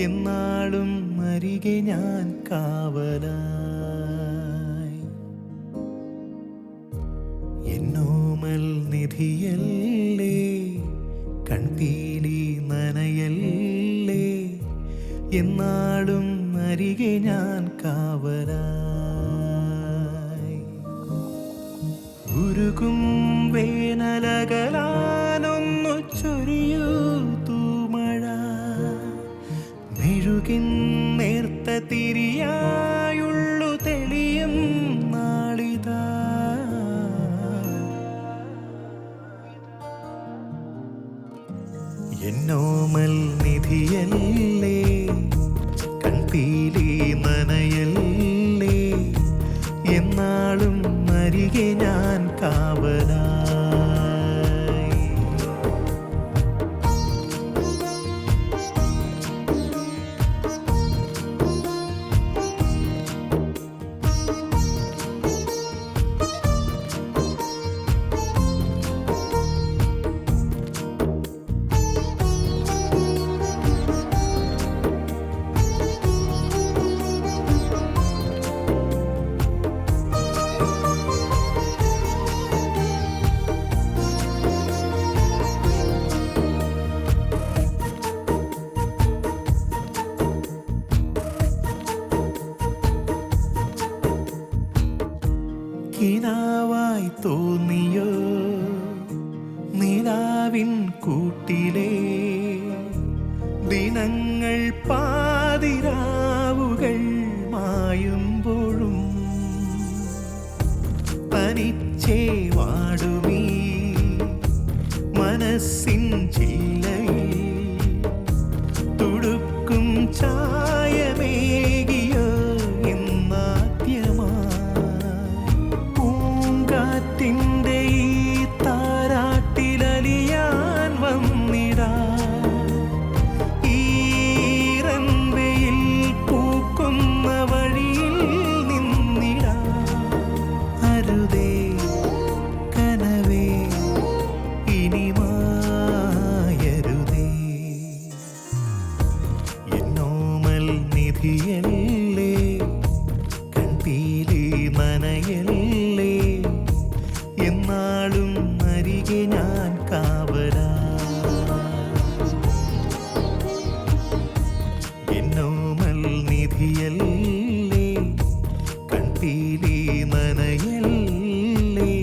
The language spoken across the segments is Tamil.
എന്നാളും അരികെ ഞാൻ കാവലായി. എന്നോമൽ നിധിയല്ലേ, കൺപീലി നനയല്ലേ, എന്നാളും അരികെ ഞാൻ കാവലായി. ഉരുകും വേനലകലാനൊന്നു ചൊരിയൂ തൂമഴ, മെഴുകിൻ നേർത്ത തിരിയായുള്ളു തെളിയും നാളിതാ. എന്നോമൽ നിധിയല്ലേ, കൺപീലി നനയല്ലേ, എന്നാളും അരികെ ഞാൻ കാവലായി. കിനാവായി തോന്നിയോ നിലാവിൻ കൂട്ടിലെ ദിനങ്ങൾ, പാതിരാവുകൾ മായുമ്പോഴും തനിച്ചേ വാടുമീ മനസ്സിൻ ചില്ലയിൽ തുടുക്കും ചായമേകിയോ ിന്റെ ഈ താരാട്ടിലലിയാൻ വന്നിടാ. ഈറൻവെയിൽ പൂക്കുന്ന വഴിയിൽ നിന്നിടാ. അരുതേ കനവേ ഇനി മായരുതേ. എന്നോമൽ നിധിയല്ലേ, കൺപീലി നനയല്ലേ, എന്നാളും അരികെ ഞാൻ കാവലായി. എന്നോമൽ നിധിയല്ലേ, കൺപീലി നനയല്ലേ,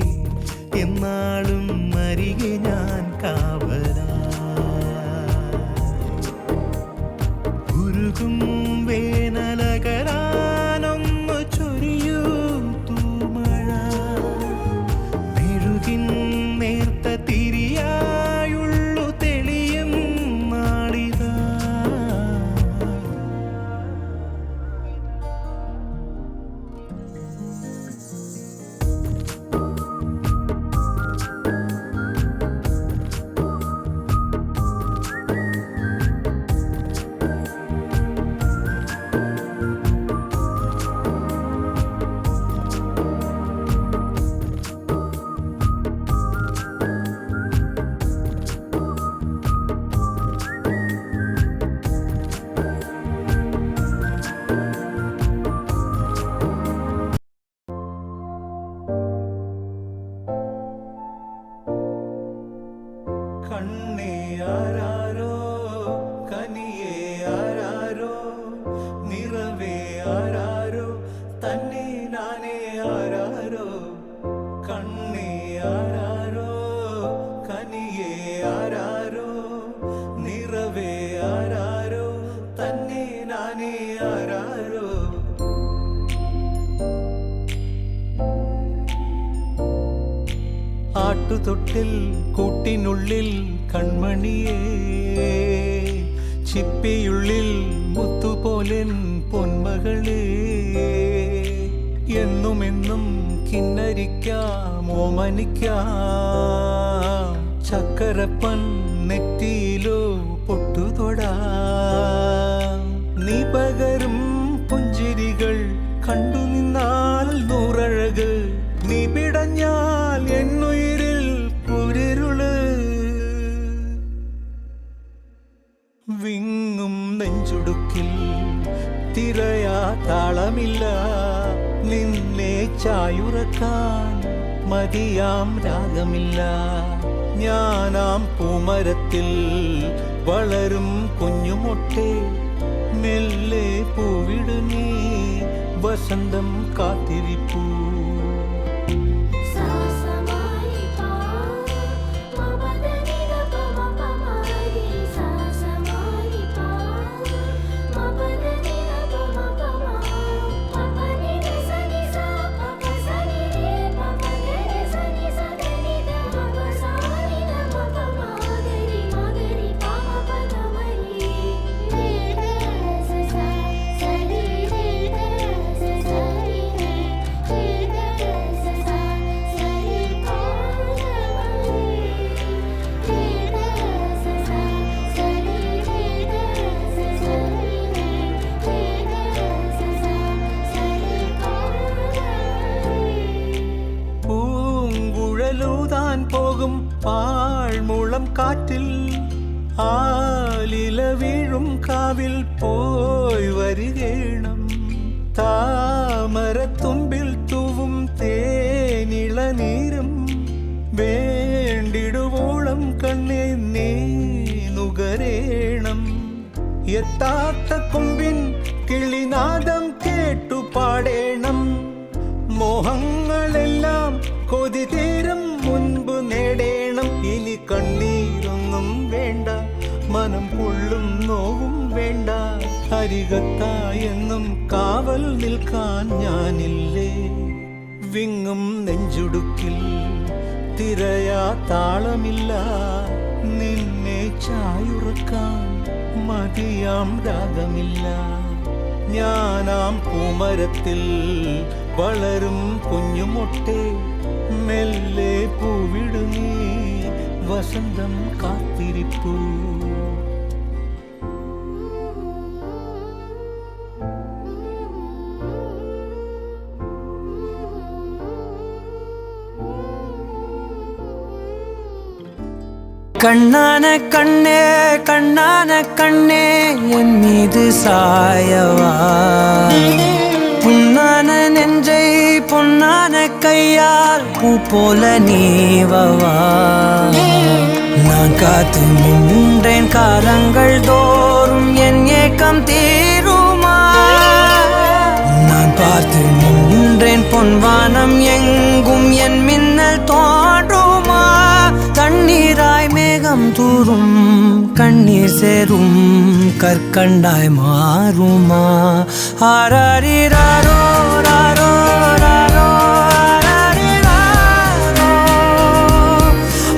എന്നാളും അരികെ ഞാൻ കാവലായി. ഉരുകും വേനലകലാനൊന്നു ചൊരിയൂ തൂമഴ, നേർത്ത തിരിയായുള്ളു തെളിയും നാളിതാ. കണ്ണേ ആരാരോ, കനിയേ ആരാരോ, നിറവേ ആരാരോ, തന്നെ നാനേ ആരാരോ. കണ്ണേ ആരാരോ, കനിയേ ആരാരോ, നിറവേ ആരാരോ, തന്നെ നാനേ ആരാരോ. ആട്ടുതൊട്ടിൽ കൂട്ടിനുള്ളിൽ കൺമണിയേ, ചിപ്പിയുള്ളിൽ മുത്തുപോലെൻ പൊന്മകളേ. എന്നുമെന്നും കിന്നരിക്കാം ഓമനിക്കാം, ചക്കരപ്പൻ നെറ്റിയിലോ പൊട്ടുതൊടാം. നീ പകരും പുഞ്ചിരികൾ കണ്ടു നിന്നാൽ നൂറഴക്, നീ പിടഞ്ഞാൽ എന്നുയിരിൽ കുരിരുള്. വിങ്ങും നെഞ്ചുടുക്കി താളമില്ല നിന്നെ ചായുറക്കാൻ മതിയാം രാഗമില്ല ഞാനാം പൂമരത്തിൽ വളരും കുഞ്ഞുമൊട്ടേ മെല്ലെ പൂവിടു നീ വസന്തം കാത്തിരിപ്പൂ போகும் பாழ்முளம் காற்றில் ஆலில வீழும் காவில் போய் வருகேணம் தாமர தும்பில் தூவும் தேனிள நீரும் வேண்டிடுவோளம் கண்ணே நீ நுகரேணம் எத்தாத்த கொம்பின் கிளிநாதம் கேட்டு பாடேണം മോഹങ്ങളെല്ലാം കൊതി തീരും മുൻപ് നേടേണം ഇനി കണ്ണീരൊന്നും വേണ്ട മനം പൊള്ളും നോവും വേണ്ട അരികത്തായെന്നും കാവൽ നിൽക്കാൻ ഞാനില്ലേ വിങ്ങും നെഞ്ചുടുക്കിൽ തിരയാ താളമില്ല നിന്നെ ചായുറക്കാൻ മതിയാം രാഗമില്ല ഞാനാം പൂമരത്തിൽ വളരും കുഞ്ഞുമൊട്ടേ മെല്ലെ പൂവിടു നീ വസന്തം കാത്തിരിപ്പൂ கண்ணான கண்ணே கண்ணான கண்ணே என் மீது சாயவா புண்ணான நெஞ்சை பொன்னான கையால் பூ போல நீவவா நான் காத்து நின்றேன் காலங்கள் தோறும் என் ஏக்கம் தீருமா நான் பார்த்து நின்றேன் பொன்வானம் எங்கும் என் மின்னல் தோன்றுமா தண்ணீராய் மேகம் தூரும் கண்ணீர் சேரும் கற்கண்டாய் மாறுமா ஆராரிராரோ ராரோ ராரோ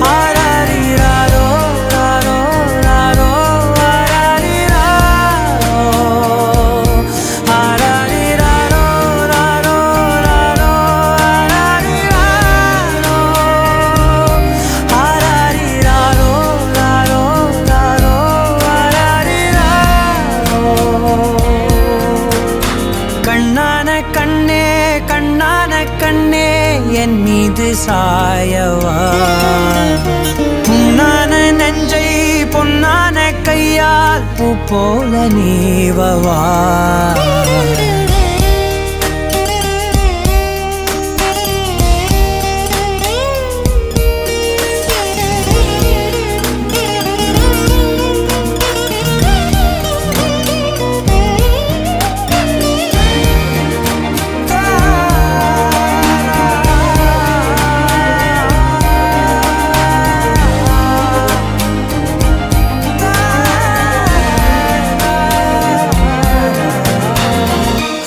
ஆராரிராரோ ராரோ ராரோ ஆராரிராரோ ராரோ ராரோ கண்ணான கண்ணே கண்ணான கண்ணே என் மீது சாயவா புண்ணான நெஞ்சை பொன்னான கையால் பூ போல நீவவா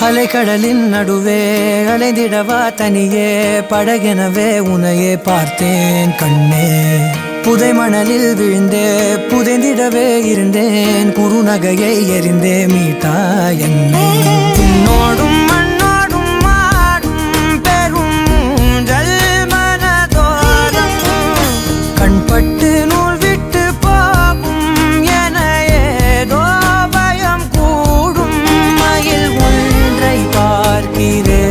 அலைக்கடலின் நடுவே அலைந்திடவா தனியே படகெனவே உனையே பார்த்தேன் கண்ணே புதை மணலில் விழுந்தே புதைந்திடவே இருந்தேன் குறுநகையை எறிந்தே மீட்டா என்னை உன்னோடும் மண்ணோடும் மாடும் பெரும் ஊஞ்சல் மனதோரம் கண்பட்டு நூல் விட்டு போகும் என ஏதோ பயம் கூடும் மயில் ஒன்றை பார்க்கிறேன்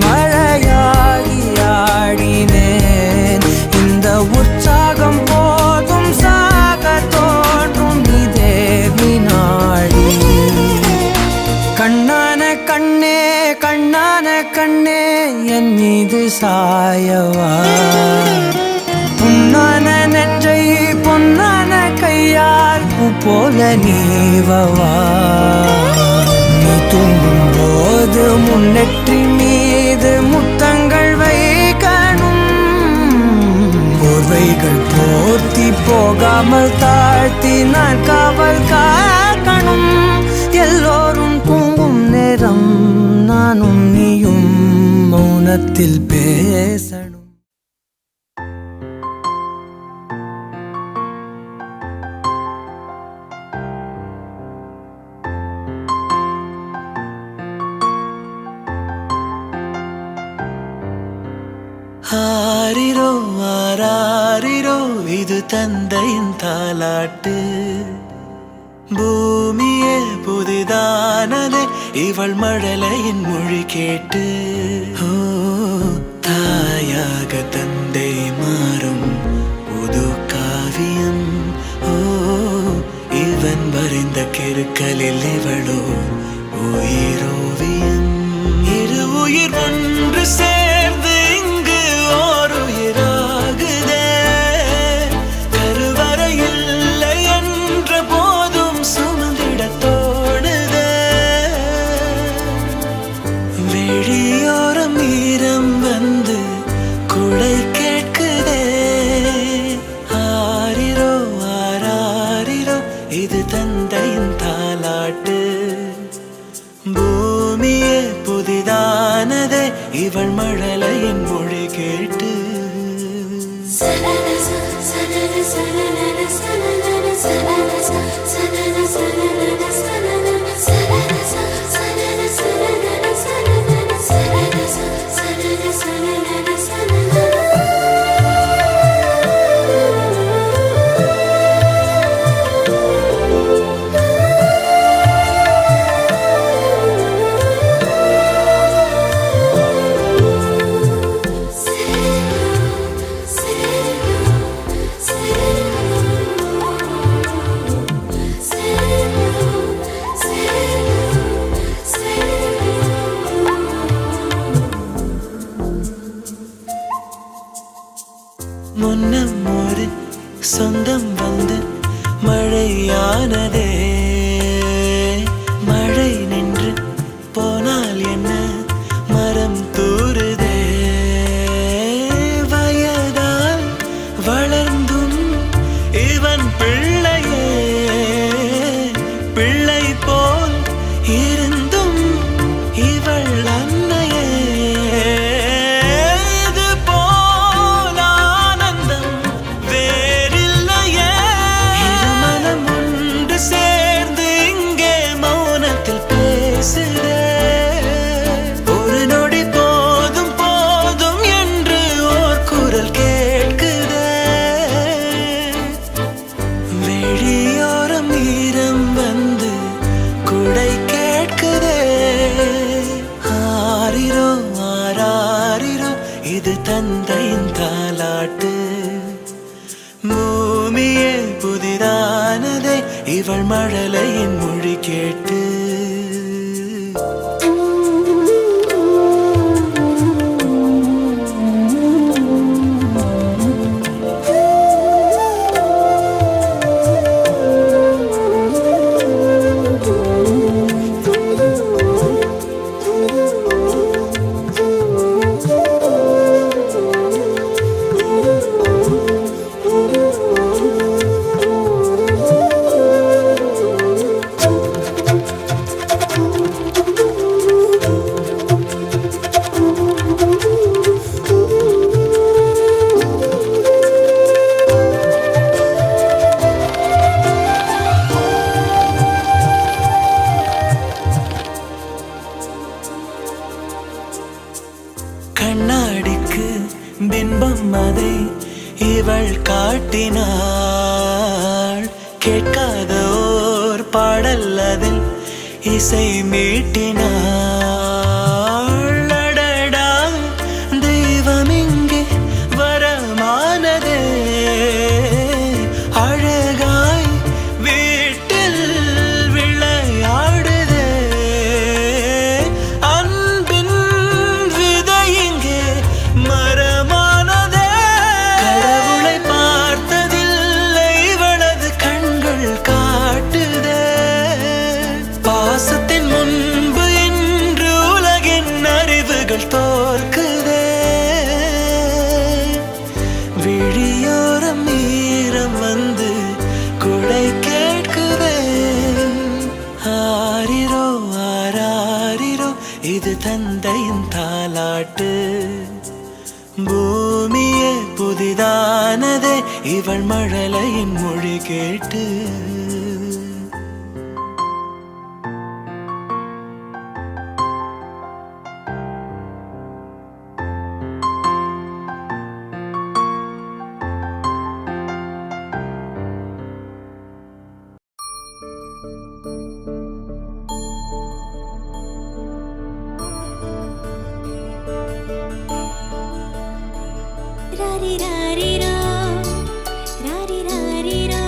மழையாகி ஆடினேன் இந்த உற்சாகம் போதும் சாக தோன்றும் இதே வினாடி கண்ணான கண்ணே சாயவா புண்ணான நெற்றை பொன்னான கையால் பூ போல நீவவா நீ தூங்கும் போது முன்னெற்றி மீது முத்தங்கள் வைக்கணும் போர்வைகள் போர்த்தி போகாமல் தாழ்த்தி நான் காவல் காக்கணும் எல்லோரும் தூங்கும் நேரம் நானும் நீயும் மௌனத்தில் பேசணும் ஆரிரோ ஆராரிரோ இது தந்தையின் தாலாட்டு பூமியே புதிதானதே இவள் மழலையின் மொழி கேட்டு ஓ தாயாக தந்தை மாறும் புது காவியம் ஓ இவன் வரைந்த கிறுக்கலில் இவளோ உயிரோவியம் இரு உயிர் ஒன்று சேர்ந்து இங்கு ஓர் உயிராகுதே கருவறை இல்லை என்ற போதும் சுமந்திட தோணுதே வெளியோரம் ஈரம் வந்து குடை கேட்குதே ஆரிரோ ஆராரிரோ இது தந்தையின் தாலாட்டு பூமியே புதிதானதே இவள் மழலையின் மொழி கேட்டு முன்னம் ஒரு சொந்தம் வந்து மழையானதே மழை நின்று போனால் என்ன மரம் தூறுதே வயதால் வளர்ந்தும் இவன் பிள்ளையே பிள்ளை போல் இருந்தும் இவள் அன்னையே ஒரு நொடி போதும் போதும் என்று ஓர் குரல் கேட்குதே வெளியோரம் ஈரம் வந்து குடை கேட்குதே ஆரிரோ ஆராரிரோ இது தந்தையின் தாலாட்டு பூமியே புதிதானதே இவள் மழலையின் மொழி கேட்டு கண்ணாடிக்கு பிம்பம் அதை இவள் காட்டினாள் கேட்காத ஓர் பாடல் அதில் இசை மீட்டினாள் அடடா தெய்வம் இங்கே வரமானதே அழகாய் வீட்டில் விளையாடுதே அன்பின் விதை இங்கே தந்தையின் தாலாட்டு. பூமியே புதிதானதே இவள் மழலையின் மொழி கேட்டு. Rari rari ro, rari rari ro,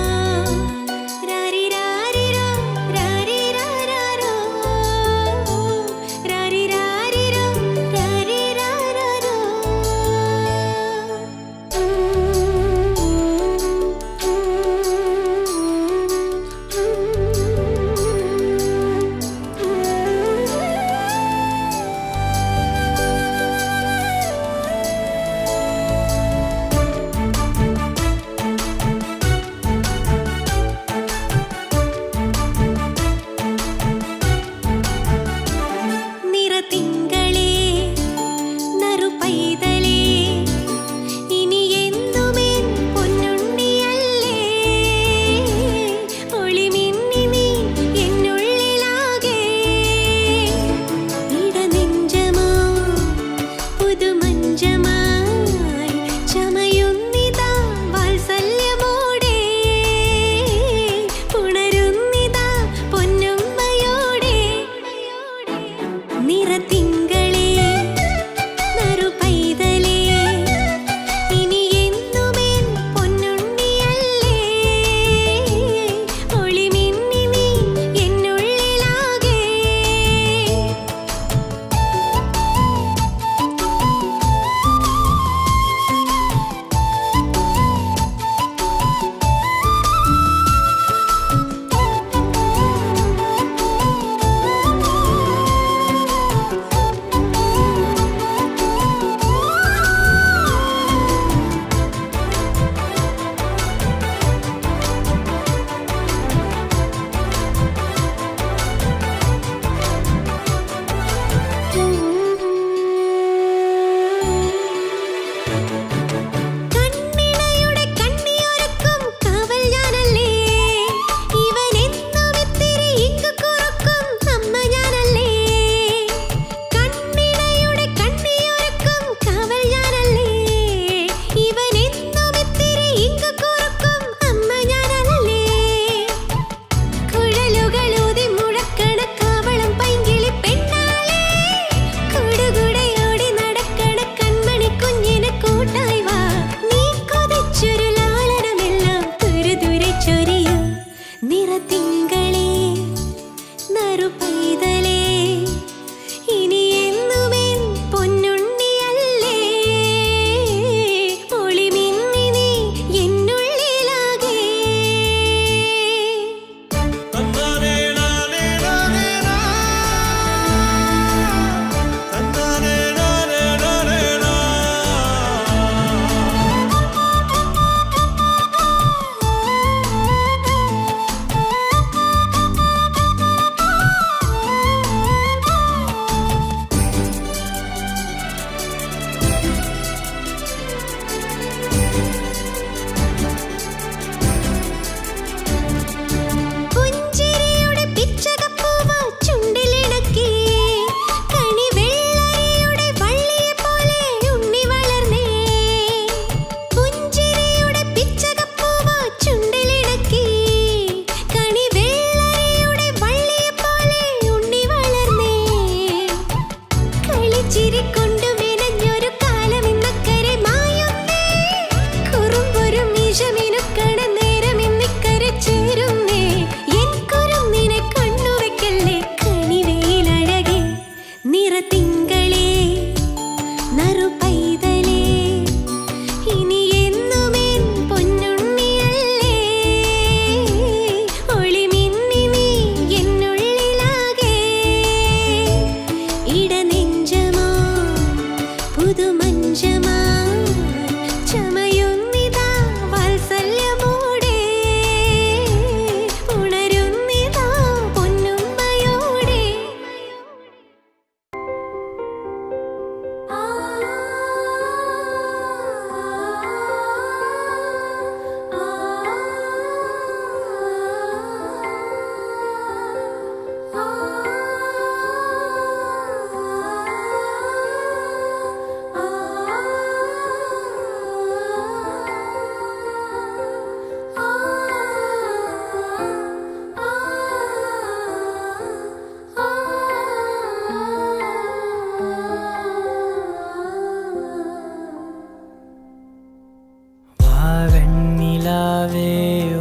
வெண்ணிலாவே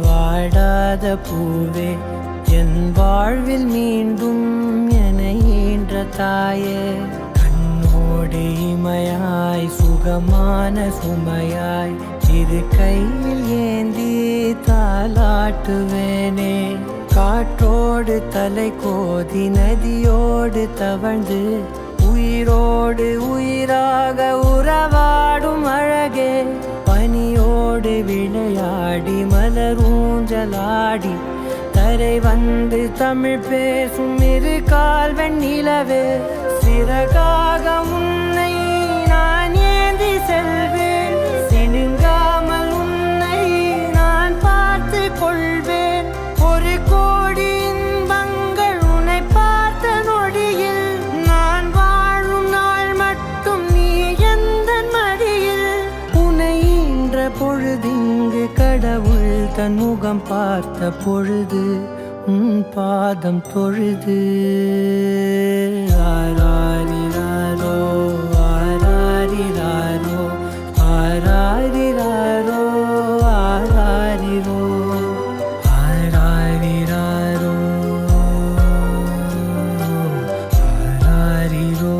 வாடாத பூவே என் வாழ்வில் மீண்டும் என ஈன்ற தாயே கண்ணோடு இமையாய் சுகமான சுமையாய் இரு கையில் ஏந்தி தாலாட்டுவேனே காற்றோடு தலை கோதி நதியோடு தவழ்ந்து உயிரோடு உயிராக உறவாடும் அழகே பனியோடு விளையாடி மலரூஞ்சலாடி தரை வந்து தமிழ் பேசும் இரு கால் வெண்ணிலவே சிறகாக உன்னை நான் ஏந்தி செல்வேன் சினுங்காமல் உன்னை நான் பார்த்து கொள்வேன் ஒரு கோடி இன்பங்கள் உன்னை பார்த்த நொடியில் நான் வாழும் நாள் மட்டும் நீ எந்த மடியில் உன்னை ஈன்ற பொழுதிங்கு கடவுள் தன் முகம் பார்த்த பொழுது உன் பாதம் தொழுது ஆராரிராரோ ஆராரிராரோ ஆராரிராரோ ஆராரிரோ ஆராரிராரோ ஆராரிரோ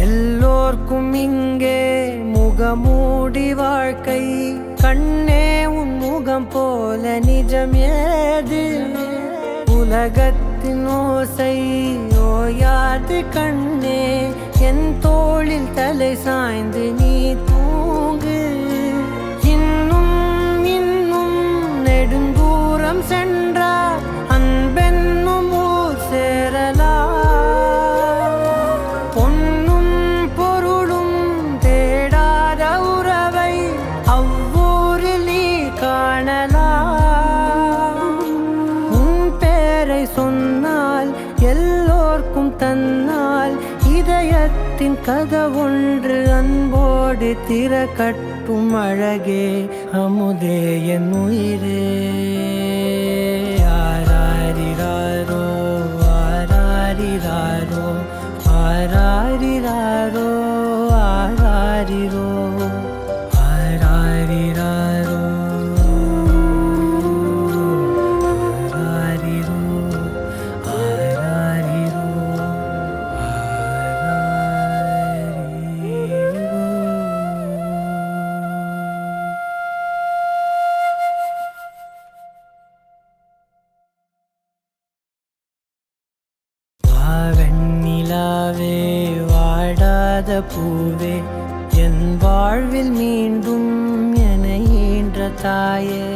எல்லோர்க்கும் இங்கே முகமூடி வாழ்க்கை கண்ணே உன் முகம் போல நிஜம் ஏது உலகத்தின் ஓசை ஓயாது கண்ணே என் தோளில் தலை சாய்ந்து நீ தூங்கு இன்னும் இன்னும் நெடுந்தூரம் சென்றார் அன்பென்னும் ஊர் சேரலாம் சொன்னால் எல்லோர்க்கும் தன்னால் இதயத்தின் கதவொன்று அன்போடு திறக்கட்டும் அழகே அமுதே என் உயிரே ஆராரிராரோ ஆராரிராரோ ஆராரிராரோ ஆராரிரோ ஆராரிராரோ வெண்ணிலாவே வாடாத பூவே என் வாழ்வில் மீண்டும் என ஈன்ற தாயே